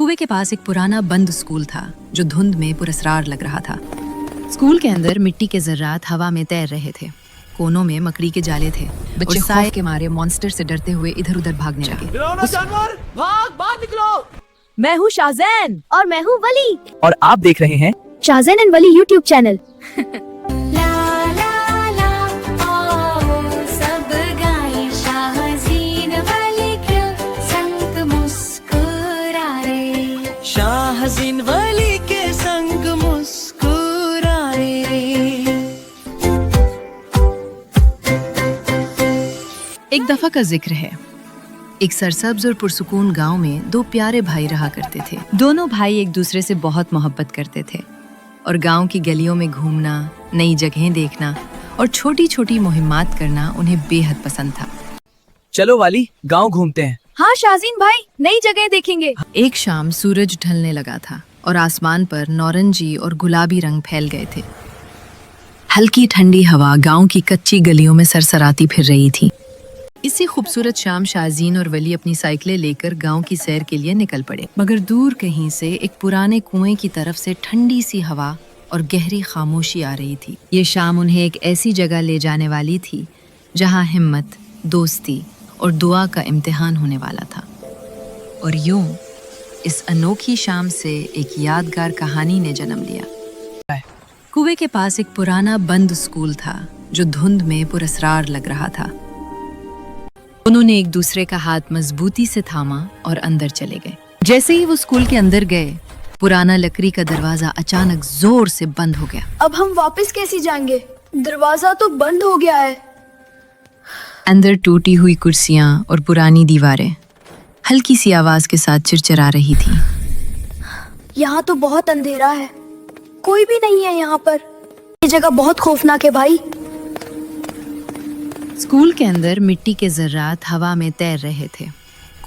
कुएं के पास एक पुराना बंद स्कूल था जो धुंध में पुरस्रार लग रहा था। स्कूल के अंदर मिट्टी के जर्रात हवा में तैर रहे थे। कोनों में मकड़ी के जाले थे। बच्चे खौफ के मारे मॉन्स्टर से डरते हुए इधर उधर भागने लगे। जानवर भाग बाहर निकलो। मैं हूँ शाहजैन और मैं हूँ वली। और आप देख रहे हैं Shahzain and Wali YouTube channel. Shahzeen Wali के संग मुस्कुराए। एक दफा का जिक्र है। एक सरसब्ज और पुरसुकून गांव में दो प्यारे भाई रहा करते थे। दोनों भाई एक दूसरे से बहुत मोहब्बत करते थे और गांव की गलियों में घूमना, नई जगहें देखना और छोटी छोटी मुहिम्मात करना उन्हें बेहद पसंद था। चलो वाली गांव घूमते हैं। हाँ शाहज़ीन भाई, नई जगह देखेंगे। एक शाम सूरज ढलने लगा था और आसमान पर नारंगी और गुलाबी रंग फैल गए थे। हल्की ठंडी हवा गांव की कच्ची गलियों में सरसराती फिर रही थी। इसी खूबसूरत शाम शाहज़ीन और वली अपनी साइकिलें लेकर गांव की सैर के लिए निकल पड़े। मगर दूर कहीं से एक पुराने कुएं की तरफ से ठंडी सी हवा और गहरी खामोशी आ रही थी। ये शाम उन्हें एक ऐसी जगह ले जाने वाली थी जहां हिम्मत, दोस्ती और दुआ का इम्तिहान होने वाला था। और यूं इस अनोखी शाम से एक यादगार कहानी ने जन्म लिया। कुएं के पास एक पुराना बंद स्कूल था जो धुंध में पुरस्रार लग रहा था। उन्होंने एक दूसरे का हाथ मजबूती से थामा और अंदर चले गए। जैसे ही वो स्कूल के अंदर गए, पुराना लकड़ी का दरवाजा अचानक जोर से बंद हो गया। अब हम वापस कैसे जाएंगे? दरवाजा तो बंद हो गया है। अंदर टूटी हुई कुर्सियां और पुरानी दीवारें हल्की सी आवाज के साथ चिरचिरा रही थी। यहाँ तो बहुत अंधेरा है, कोई भी नहीं है यहाँ पर। ये जगह बहुत खौफनाक है भाई। स्कूल के अंदर मिट्टी के जर्रात हवा में तैर रहे थे।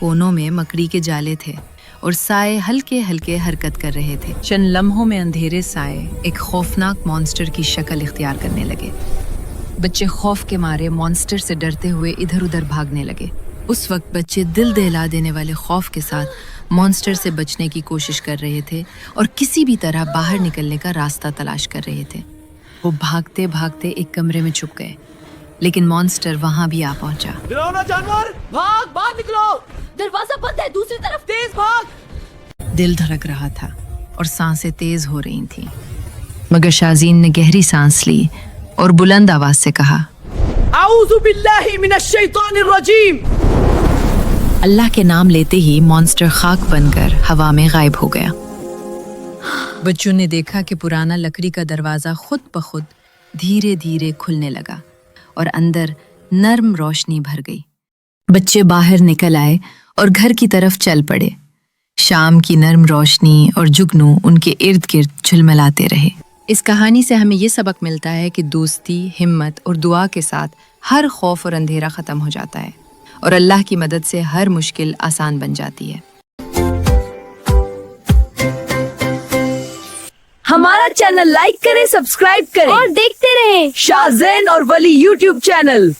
कोनों में मकड़ी के जाले थे और साए हल्के हल्के हरकत कर रहे थे। चंद लम्हों में अंधेरे साए एक खौफनाक मॉन्स्टर की शक्ल इख्तियार करने लगे। बच्चे खौफ के मारे मॉन्स्टर से डरते हुए इधर उधर भागने लगे। उस वक्त बच्चे दिल दहला देने वाले खौफ के साथ मॉन्स्टर से बचने की कोशिश कर रहे थे और किसी भी तरह बाहर निकलने का रास्ता तलाश कर रहे थे। वो भागते भागते एक कमरे में छुप गए, लेकिन मॉन्स्टर वहां भी आ पहुंचा। जानवर भाग बाहर निकलो। दरवाजा बंद है, दूसरी तरफ तेज भाग। दिल धड़क रहा था और सांसें तेज हो रही थीं। मगर शाहज़ीन ने गहरी सांस ली और बुलंद आवाज से कहा, आऊज़ु बिल्लाहि मिनश शैतानिर रजीम। अल्लाह के नाम लेते ही मॉन्स्टर खाक बनकर हवा में गायब हो गया। बच्चों ने देखा कि पुराना लकड़ी का दरवाजा खुद ब खुद धीरे धीरे खुलने लगा और अंदर नर्म रोशनी भर गई। बच्चे बाहर निकल आए और घर की तरफ चल पड़े। शाम की नर्म रोशनी और जुगनू उनके इर्द गिर्द झुलमिलाते रहे। इस कहानी से हमें ये सबक मिलता है कि दोस्ती, हिम्मत और दुआ के साथ हर खौफ और अंधेरा ख़त्म हो जाता है और अल्लाह की मदद से हर मुश्किल आसान बन जाती है। हमारा चैनल लाइक करें, सब्सक्राइब करें और देखते रहें शाहज़ैन और वली यूट्यूब चैनल।